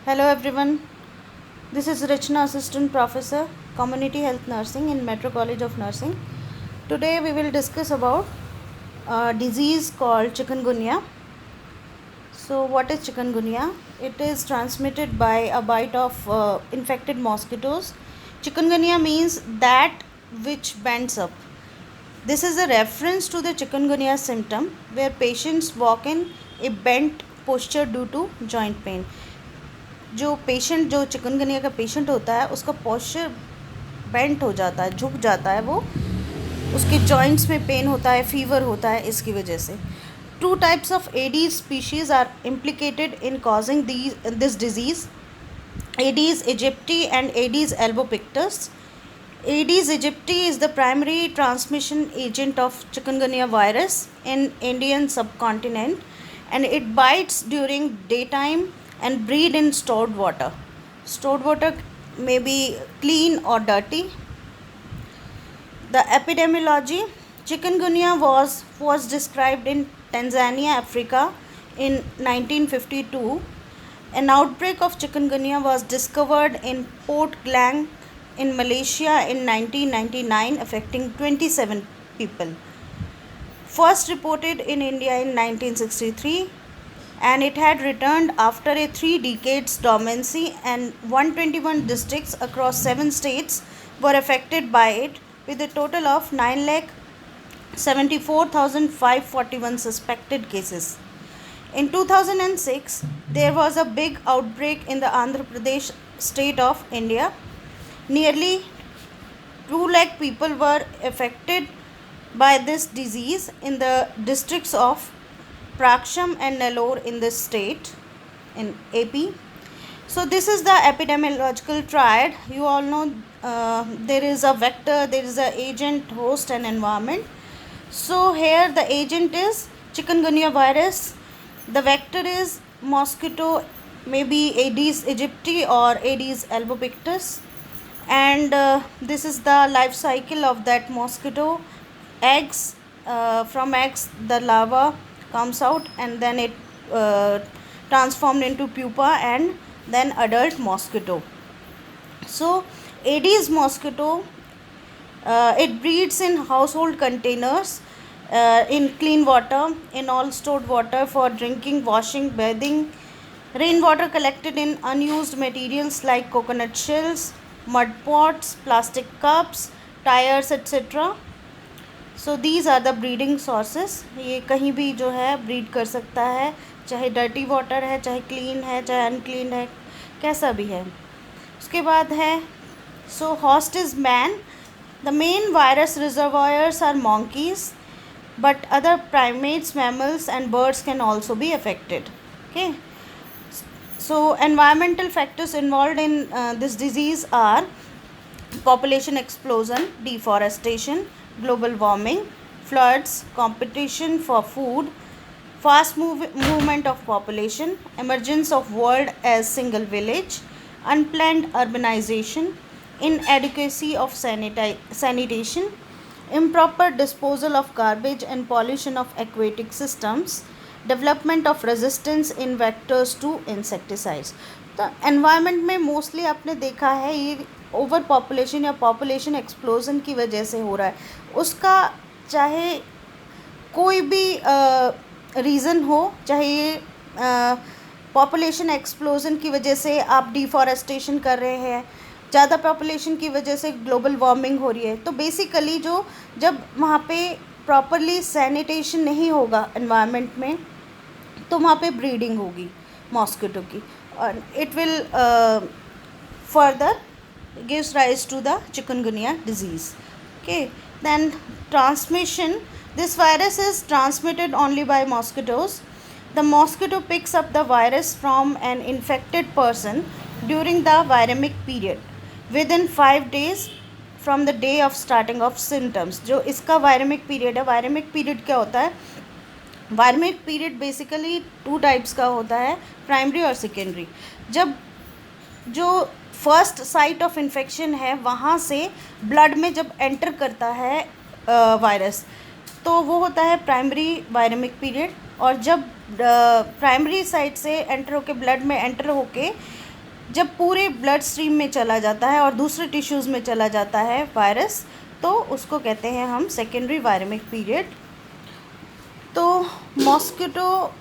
Hello everyone, this is Rachna, Assistant Professor, Community Health Nursing in Metro College of Nursing. Today we will discuss about a disease called chikungunya. So what is chikungunya? It is transmitted by a bite of infected mosquitoes. Chikungunya means that which bends up. This is a reference to the chikungunya symptom where patients walk in a bent posture due to joint pain. जो chikungunya का patient होता है उसका posture bent हो जाता है, झुक जाता है, वो उसके जॉइंट्स में पेन होता है, फीवर होता है, इसकी वजह से. Two types of Aedes species are implicated in causing this disease. Aedes aegypti and Aedes albopictus. Aedes aegypti is the primary transmission agent of chikungunya virus in Indian subcontinent, and it bites during daytime and breed in stored water. Stored water may be clean or dirty. The epidemiology: chikungunya was described in Tanzania, Africa in 1952. An outbreak of chikungunya was discovered in Port Klang in Malaysia in 1999, affecting 27 people. First reported in India in 1963, and it had returned after a 3 decades dormancy, and 121 districts across 7 states were affected by it, with a total of 9,74,541 suspected cases. In 2006, there was a big outbreak in the Andhra Pradesh state of India. Nearly 2 lakh people were affected by this disease in the districts of Praksham and Nellore in this state in AP. So this is the epidemiological triad. You all know there is a vector, there is a agent, host and environment. So here the agent is chikungunya virus, the vector is mosquito, maybe Aedes aegypti or Aedes albopictus, and this is the life cycle of that mosquito. Eggs, from eggs the larva comes out, and then it transformed into pupa and then adult mosquito. So Aedes mosquito, it breeds in household containers, in clean water, in all stored water for drinking, washing, bathing, rainwater collected in unused materials like coconut shells, mud pots, plastic cups, tires, etc. So these are the breeding sources. ये कहीं भी जो है breed कर सकता है, चाहे dirty water है, चाहे क्लीन है, चाहे अनक्लीन है, कैसा भी है. उसके बाद है so host is man. The main virus reservoirs are monkeys, but other primates, mammals and birds can also be affected. Okay. So environmental factors involved in this disease are population explosion, deforestation, global warming, floods, competition for food, fast movement of population, emergence of world as single village, unplanned urbanization, inadequacy of sanitation, improper disposal of garbage and pollution of aquatic systems, development of resistance in vectors to insecticides. तो environment में mostly आपने देखा है ये over population या population explosion की वजह से हो रहा है. उसका चाहे कोई भी रीज़न हो, चाहे ये पॉपुलेशन एक्सप्लोजन की वजह से आप डिफॉरेस्टेशन कर रहे हैं, ज़्यादा पॉपुलेशन की वजह से ग्लोबल वार्मिंग हो रही है, तो बेसिकली जब वहाँ पे प्रॉपरली सैनिटेशन नहीं होगा एनवायरनमेंट में, तो वहाँ पे ब्रीडिंग होगी मॉस्किटो की, और it will further gives rise to the chikungunya disease. Okay, then transmission. This virus is transmitted only by mosquitoes. The mosquito picks up the virus from an infected person during the viraemic period within 5 days from the day of starting of symptoms. जो इसका वायरेमिक period है, वायरेमिक period क्या होता है? वायरेमिक period basically 2 types का होता है, primary और सेकेंडरी. जब जो फर्स्ट साइट ऑफ इन्फेक्शन है वहाँ से ब्लड में जब एंटर करता है वायरस, तो वो होता है प्राइमरी वायरेमिक पीरियड. और जब प्राइमरी साइट से एंटर होके ब्लड में एंटर होके जब पूरे ब्लड स्ट्रीम में चला जाता है और दूसरे टिश्यूज़ में चला जाता है वायरस, तो उसको कहते हैं हम सेकेंडरी वायरेमिक पीरियड। तो मॉस्किटो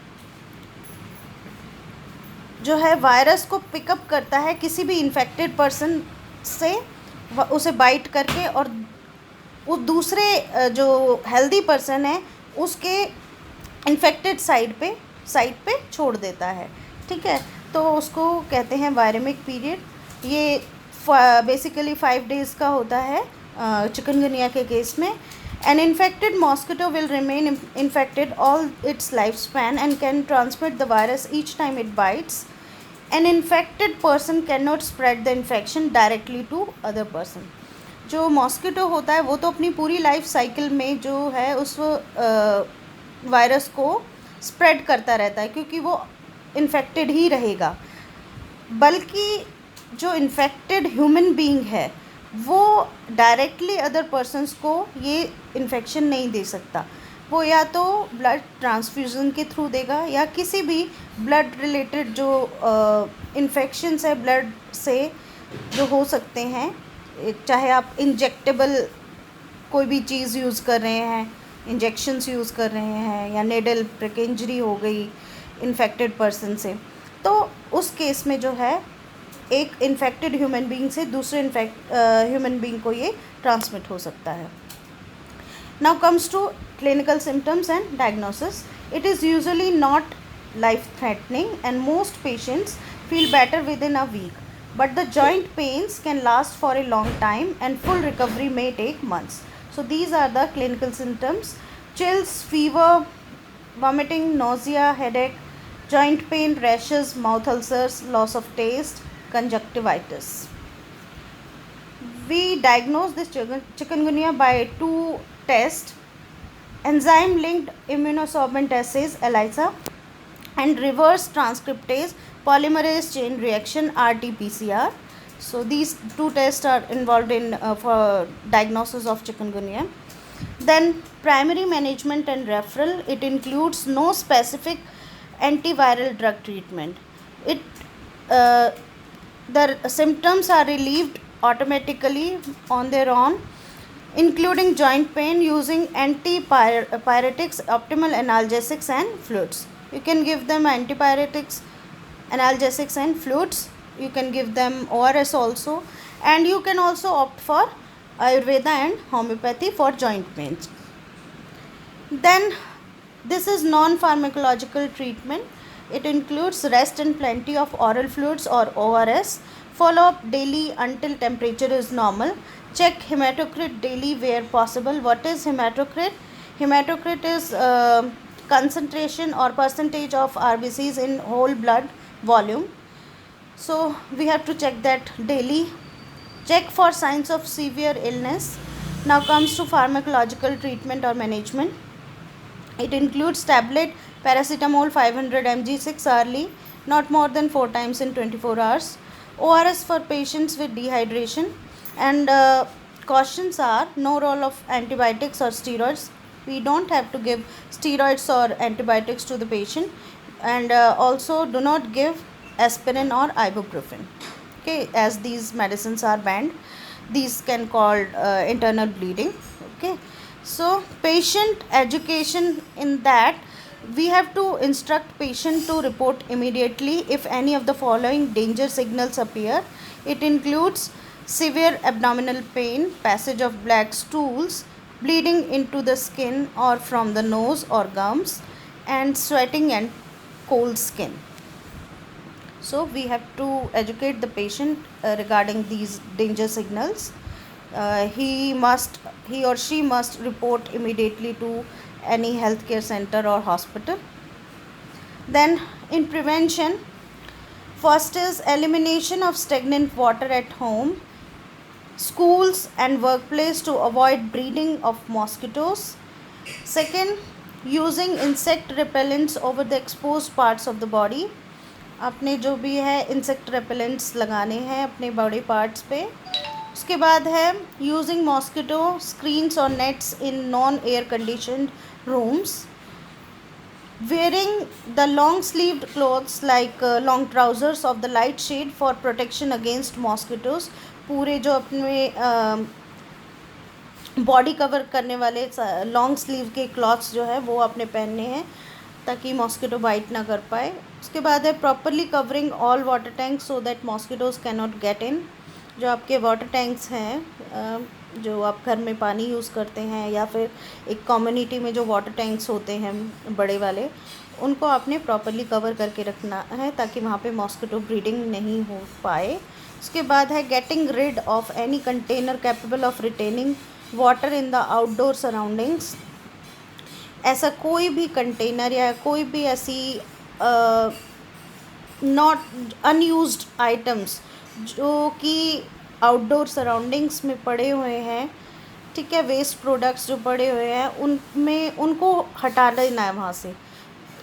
जो है वायरस को पिकअप करता है किसी भी इन्फेक्टेड पर्सन से, उसे बाइट करके, और वो दूसरे जो हेल्दी पर्सन है उसके इन्फेक्टेड साइड पे छोड़ देता है। ठीक है, तो उसको कहते हैं वायरेमिक पीरियड। ये बेसिकली 5 डेज़ का होता है चिकनगुनिया के केस में। An infected mosquito will remain infected all its lifespan and can transmit the virus each time it bites. An infected person cannot spread the infection directly to other person. जो mosquito होता है वो तो अपनी पूरी life cycle में जो है उस वायरस को स्प्रेड करता रहता है, क्योंकि वो इन्फेक्टेड ही रहेगा। बल्कि जो इन्फेक्टेड ह्यूमन बीइंग है वो डायरेक्टली अदर पर्सन्स को ये इन्फेक्शन नहीं दे सकता। वो या तो ब्लड ट्रांसफ्यूज़न के थ्रू देगा या किसी भी ब्लड रिलेटेड जो इन्फेक्शंस है ब्लड से जो हो सकते हैं, चाहे आप इंजेक्टेबल कोई भी चीज़ यूज़ कर रहे हैं, इंजेक्शंस यूज़ कर रहे हैं, या नेडल प्रिक इंजरी हो गई इन्फेक्टेड पर्सन से, तो उस केस में जो है एक इन्फेक्टेड ह्यूमन बीइंग से दूसरे ह्यूमन बीइंग को ये ट्रांसमिट हो सकता है। Now comes to clinical symptoms and diagnosis. It is usually not life threatening and most patients feel better within a week, but the joint pains can last for a long time and full recovery may take months. So these are the clinical symptoms: chills, fever, vomiting, nausea, headache, joint pain, rashes, mouth ulcers, loss of taste, conjunctivitis. We diagnose this chikungunya by 2 tests: enzyme linked immunosorbent assays ELISA and reverse transcriptase polymerase chain reaction RT-PCR. So these 2 tests are involved in for diagnosis of chikungunya. Then primary management and referral. It includes no specific antiviral drug treatment. The symptoms are relieved automatically on their own, including joint pain, using antipyretics, optimal analgesics and fluids. You can give them antipyretics, analgesics and fluids. You can give them ORS also, and you can also opt for Ayurveda and homeopathy for joint pains. Then this is non-pharmacological treatment. It includes rest and plenty of oral fluids or ORS. Follow up daily until temperature is normal. Check hematocrit daily where possible. What is hematocrit? Hematocrit is concentration or percentage of RBCs in whole blood volume. So we have to check that daily. Check for signs of severe illness. Now comes to pharmacological treatment or management. It includes tablet paracetamol 500 mg 6 hourly, not more than 4 times in 24 hours. ORS for patients with dehydration. And cautions are: no role of antibiotics or steroids. We don't have to give steroids or antibiotics to the patient. And also do not give aspirin or ibuprofen, okay, as these medicines are banned. These can cause internal bleeding. Okay, so patient education, in that we have to instruct patient to report immediately if any of the following danger signals appear. It includes severe abdominal pain, passage of black stools, bleeding into the skin or from the nose or gums, and sweating and cold skin. So we have to educate the patient regarding these danger signals. He or she must report immediately to any healthcare center or hospital. Then in prevention, first is elimination of stagnant water at home, schools and workplace to avoid breeding of mosquitoes. Second, using insect repellents over the exposed parts of the body. अपने जो भी है insect repellents लगाने हैं अपने body parts पे। उसके बाद है यूजिंग मॉस्किटो स्क्रीन्स और nets in non air conditioned rooms. wearing the long sleeved clothes like long trousers of the light shade for protection against mosquitoes. पूरे जो अपने बॉडी कवर करने वाले लॉन्ग स्लीव के क्लॉथ्स जो है वो आपने पहनने हैं ताकि मॉस्किटो बाइट ना कर पाए. उसके बाद है properly covering all water tanks so that mosquitoes can not get in. जो आपके वाटर टैंक्स हैं जो आप घर में पानी यूज़ करते हैं या फिर एक कम्युनिटी में जो वाटर टैंक्स होते हैं बड़े वाले, उनको आपने प्रॉपरली कवर करके रखना है ताकि वहाँ पे मॉस्किटो ब्रीडिंग नहीं हो पाए. उसके बाद है getting rid of any container capable of retaining water in the outdoor surroundings. ऐसा कोई भी कंटेनर या कोई भी ऐसी नॉट अनयूज्ड आइटम्स जो कि आउटडोर सराउंडिंग्स में पड़े हुए हैं, ठीक है, वेस्ट प्रोडक्ट्स जो पड़े हुए हैं उनमें उनको हटा देना है वहाँ से,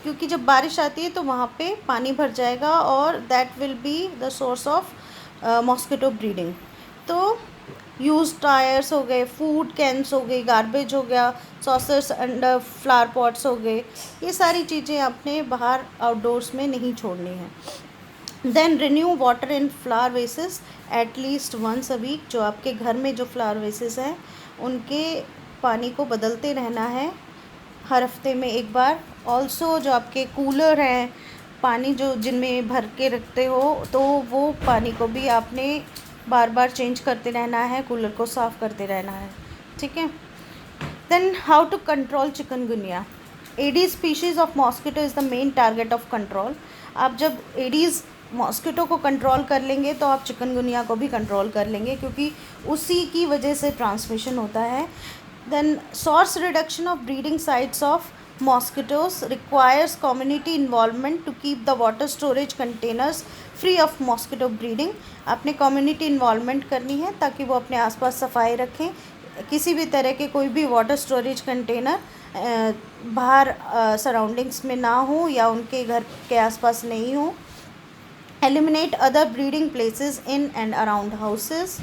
क्योंकि जब बारिश आती है तो वहाँ पे पानी भर जाएगा और that will be the source of mosquito breeding. तो यूज टायर्स हो गए, फूड कैंस हो गई, गार्बेज हो गया, सॉसर्स एंड फ्लावर पॉट्स हो गए, ये सारी चीज़ें आपने बाहर आउटडोर्स में नहीं छोड़नी है. Then renew water in flower vases at least once a week. जो आपके घर में जो फ्लावर वेसेस हैं उनके पानी को बदलते रहना है हर हफ्ते में एक बार. ऑल्सो जो आपके कूलर हैं, पानी जो जिनमें भर के रखते हो, तो वो पानी को भी आपने बार बार चेंज करते रहना है, कूलर को साफ़ करते रहना है, ठीक है. Then how to control chikungunya. Aedes species of mosquito is the main target of control. आप जब एडीज़ मॉस्किटो को कंट्रोल कर लेंगे तो आप चिकनगुनिया को भी कंट्रोल कर लेंगे, क्योंकि उसी की वजह से ट्रांसमिशन होता है. Then source reduction of breeding sites of mosquitoes requires community involvement to keep the water storage containers free of mosquito breeding. आपने community involvement करनी है ताकि वो अपने आसपास सफाई रखें, किसी भी तरह के कोई भी वाटर स्टोरेज कंटेनर बाहर सराउंडिंग्स में ना हो या उनके घर के आसपास नहीं हो. Eliminate other breeding places in and around houses.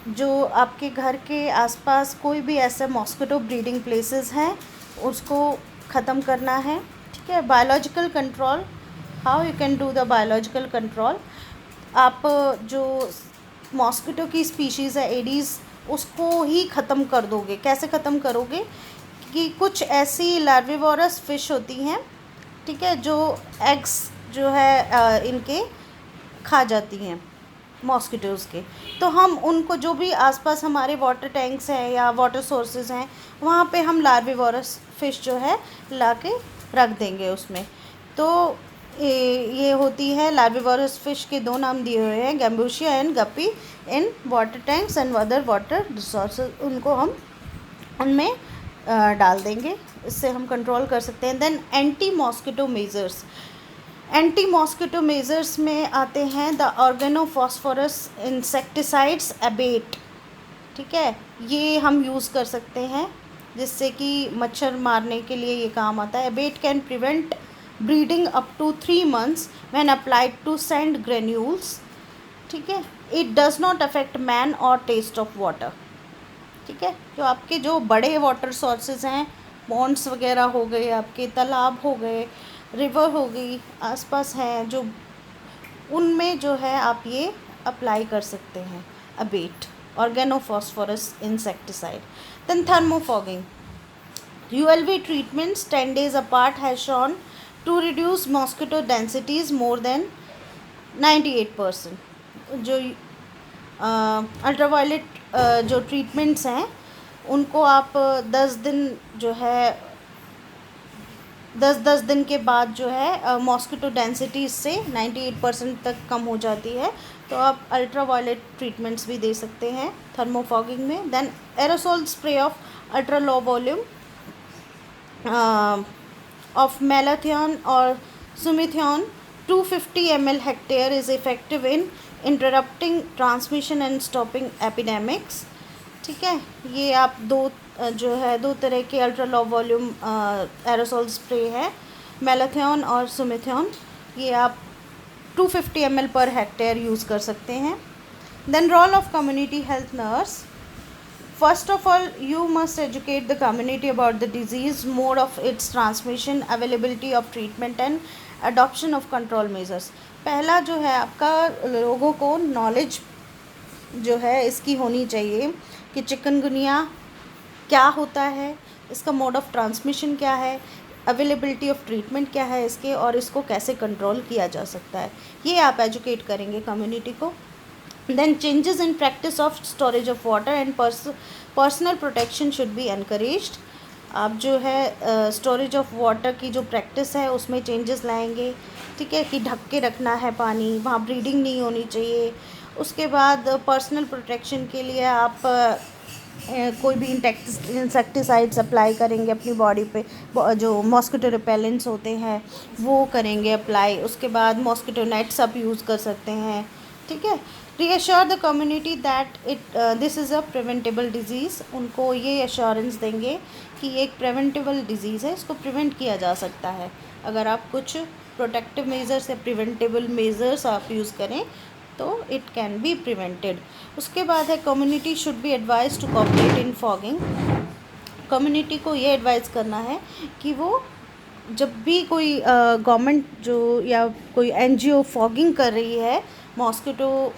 जो आपके घर के आसपास कोई भी ऐसे मॉस्किटो ब्रीडिंग प्लेसेस हैं उसको ख़त्म करना है, ठीक है. Biological control. How you can do the biological control. आप जो मॉस्किटो की स्पीशीज़ है एडीज़, उसको ही ख़त्म कर दोगे. कैसे ख़त्म करोगे कि कुछ ऐसी लार्विवोरस फिश होती हैं, ठीक है, जो एग्स जो है इनके खा जाती हैं मॉस्किटोज़ के. तो हम उनको जो भी आसपास हमारे वाटर टैंक्स हैं या वाटर सोर्सेज हैं वहाँ पे हम लार्विवोरस फ़िश जो है ला के रख देंगे उसमें. तो ये होती है लार्विवोरस फ़िश के दो नाम दिए हुए हैं, gambusia and guppy, in water tanks and other water resources. उनको हम उनमें डाल देंगे, इससे हम कंट्रोल कर सकते हैं. Then anti mosquito measures. Anti mosquito measures में आते हैं द ऑर्गेनोफॉस्फोरस इंसेक्टिसाइड्स एबेट, ठीक है. ये हम यूज़ कर सकते हैं जिससे कि मच्छर मारने के लिए ये काम आता है. Abate can prevent breeding up to 3 months when applied to sand granules, ठीक है. It does not affect man और टेस्ट ऑफ वाटर, ठीक है. जो आपके जो बड़े वाटर सोर्सेज हैं, पॉन्ड्स वगैरह हो गए, आपके तालाब हो गए, रिवर हो गई, आसपास हैं जो, उनमें जो है आप ये अप्लाई कर सकते हैं Abate, organophosphorus insecticide. Then thermo fogging. ULV treatments 10 days apart has shown to reduce mosquito densities more than 98%. जो अल्ट्रावायलेट जो ट्रीटमेंट्स हैं उनको आप 10 दिन जो है 10 दिन के बाद जो है मॉस्किटो डेंसिटी से 98% तक कम हो जाती है. तो आप अल्ट्रावायलेट ट्रीटमेंट्स भी दे सकते हैं थर्मोफॉगिंग में. Then aerosol spray of ultra low volume of malathion और sumithion 250 ml hectare is effective in interrupting transmission and stopping epidemics, ठीक है. ये आप दो तरह के ultra low volume aerosol spray है, मेलाथियन और सुमिथियन. ये आप 250 ml पर हेक्टेयर यूज़ कर सकते हैं. Then role of community health nurse. First of all, you must educate the community about the disease, mode of its transmission, availability of treatment and adoption of control measures. पहला जो है आपका, लोगों को knowledge जो है इसकी होनी चाहिए कि चिकनगुनिया क्या होता है, इसका मोड ऑफ ट्रांसमिशन क्या है, अवेलेबिलिटी ऑफ ट्रीटमेंट क्या है इसके, और इसको कैसे कंट्रोल किया जा सकता है, ये आप एजुकेट करेंगे कम्युनिटी को. Then changes in practice of storage of water and personal protection should be encouraged. आप जो है स्टोरेज ऑफ वाटर की जो प्रैक्टिस है उसमें चेंजेस लाएंगे, ठीक है, कि ढक के रखना है पानी, वहाँ ब्रीडिंग नहीं होनी चाहिए. उसके बाद पर्सनल प्रोटेक्शन के लिए आप कोई भी इंसेक्टिसाइड्स अप्लाई करेंगे अपनी बॉडी पे, जो मॉस्किटो रिपेलेंट्स होते हैं वो करेंगे अप्लाई. उसके बाद मॉस्किटो नेट्स आप यूज़ कर सकते हैं, ठीक है. Reassure the community that this is a preventable disease. उनको ये एश्योरेंस देंगे कि ये एक प्रिवेंटेबल डिज़ीज़ है, इसको प्रिवेंट किया जा सकता है अगर आप कुछ प्रोटेक्टिव मेजर्स या प्रिवेंटेबल मेजर्स आप यूज़ करें तो इट कैन बी प्रिवेंटेड. उसके बाद है community should be advise to cooperate in fogging. Community को ये एडवाइस करना है कि वो जब भी कोई गवर्नमेंट जो या कोई एनजीओ फॉगिंग कर रही है मॉस्किटो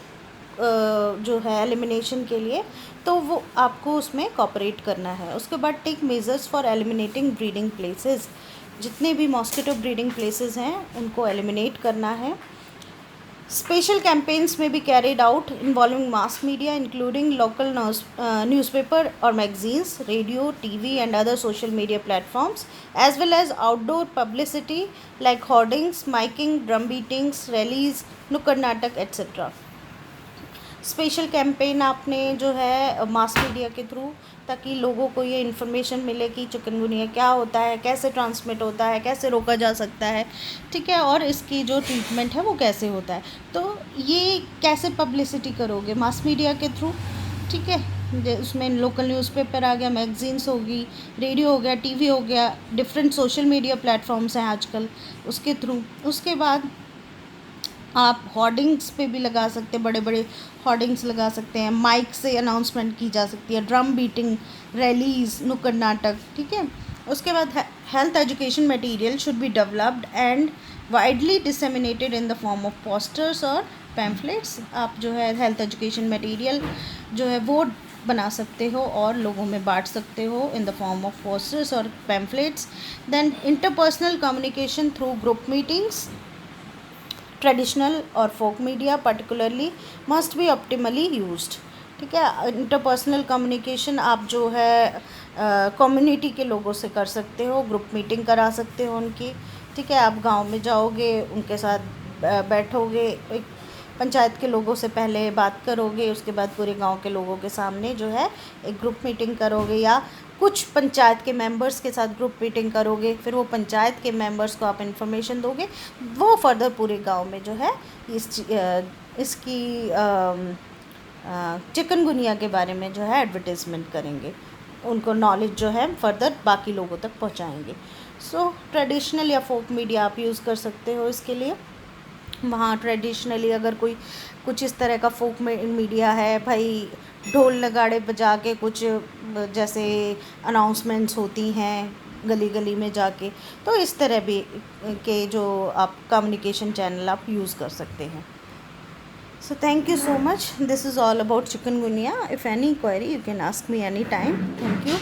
जो है एलिमिनेशन के लिए, तो वो आपको उसमें कॉपरेट करना है. उसके बाद take measures for eliminating breeding places. जितने भी मॉस्किटो ब्रीडिंग प्लेसेस हैं उनको एलिमिनेट करना है. स्पेशल कैंपेन्स में be carried out involving mass media including local newspaper और magazines, radio, TV and other social media platforms, as well as outdoor publicity like hoardings, miking, drum beatings, rallies, नुक्कड़ नाटक etcetera. Special campaign आपने जो है mass media के through, ताकि लोगों को ये इन्फॉर्मेशन मिले कि चिकनगुनिया क्या होता है, कैसे ट्रांसमिट होता है, कैसे रोका जा सकता है, ठीक है, और इसकी जो ट्रीटमेंट है वो कैसे होता है. तो ये कैसे पब्लिसिटी करोगे? मास मीडिया के थ्रू, ठीक है. उसमें लोकल न्यूज़पेपर आ गया, मैगजीन्स होगी, रेडियो हो गया, टीवी हो गया, डिफरेंट सोशल मीडिया प्लेटफॉर्म्स हैं आजकल, उसके थ्रू. उसके बाद आप होर्डिंग्स पे भी लगा सकते हैं, बड़े बड़े होर्डिंग्स लगा सकते हैं, माइक से अनाउंसमेंट की जा सकती है, ड्रम बीटिंग, रैलीज, नुक्कड़ नाटक, ठीक है. उसके बाद health education material should be developed and widely disseminated in the form of posters और पैम्फलेट्स. आप जो है हेल्थ एजुकेशन मटेरियल जो है वो बना सकते हो और लोगों में बांट सकते हो in the form of posters और pamphlets. Then interpersonal communication through group meetings, traditional और folk media particularly must be optimally used, ठीक है. इंटरपर्सनल कम्युनिकेशन आप जो है कम्युनिटी के लोगों से कर सकते हो, ग्रुप मीटिंग करा सकते हो उनकी, ठीक है. आप गांव में जाओगे, उनके साथ बैठोगे, एक पंचायत के लोगों से पहले बात करोगे, उसके बाद पूरे गांव के लोगों के सामने जो है एक ग्रुप मीटिंग करोगे, या कुछ पंचायत के मेंबर्स के साथ ग्रुप मीटिंग करोगे, फिर वो पंचायत के मेंबर्स को आप इन्फॉर्मेशन दोगे, वो फर्दर पूरे गांव में जो है इसकी चिकनगुनिया के बारे में जो है एडवर्टाइजमेंट करेंगे, उनको नॉलेज जो है फर्दर बाकी लोगों तक पहुंचाएंगे. सो ट्रेडिशनल या फोक मीडिया आप यूज़ कर सकते हो इसके लिए. वहाँ ट्रेडिशनली अगर कोई कुछ इस तरह का फोक मीडिया है, भाई ढोल नगाड़े बजा के कुछ जैसे अनाउंसमेंट्स होती हैं गली गली में जाके, तो इस तरह भी के जो आप कम्युनिकेशन चैनल आप यूज़ कर सकते हैं. So thank you so much. This is all about chikungunya. If any query, you can ask me anytime. Thank you.